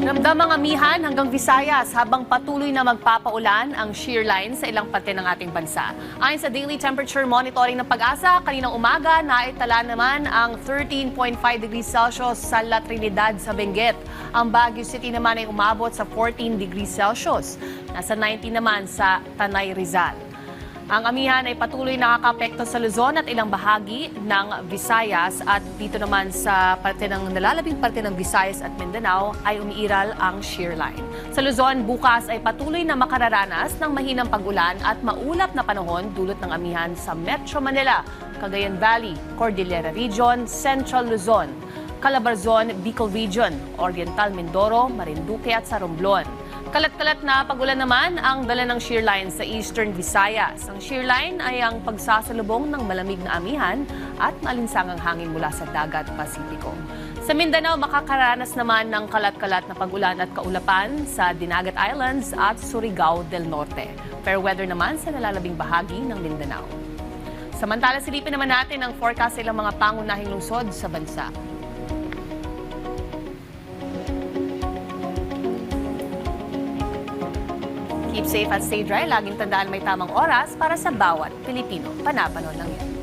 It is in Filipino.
Ramdam ang amihan hanggang Visayas habang patuloy na magpapaulan ang shear line sa ilang parte ng ating bansa. Ayon sa daily temperature monitoring ng Pag-asa, kaninang umaga naitala naman ang 13.5 degrees Celsius sa La Trinidad sa Benguet. Ang Baguio City naman ay umabot sa 14 degrees Celsius. Nasa 19 naman sa Tanay, Rizal. Ang amihan ay patuloy nakakaapekto sa Luzon at ilang bahagi ng Visayas at dito naman sa nalalabing parte ng Visayas at Mindanao ay umiiral ang shear line. Sa Luzon, bukas ay patuloy na makararanas ng mahinang pag-ulan at maulap na panahon dulot ng amihan sa Metro Manila, Cagayan Valley, Cordillera Region, Central Luzon, Calabarzon, Bicol Region, Oriental Mindoro, Marinduque at sa Romblon. Kalat-kalat na pag-ulan naman ang dala ng shear line sa Eastern Visayas. Ang shear line ay ang pagsasalubong ng malamig na amihan at malinsangang hangin mula sa dagat Pasipiko. Sa Mindanao, makakaranas naman ng kalat-kalat na pag-ulan at kaulapan sa Dinagat Islands at Surigao del Norte. Fair weather naman sa nalalabing bahagi ng Mindanao. Samantala, silipin naman natin ang forecast sa ilang mga pangunahing lungsod sa bansa. Keep safe at stay dry. Laging tandaan may tamang oras para sa bawat Pilipino. Panapanon lang yan.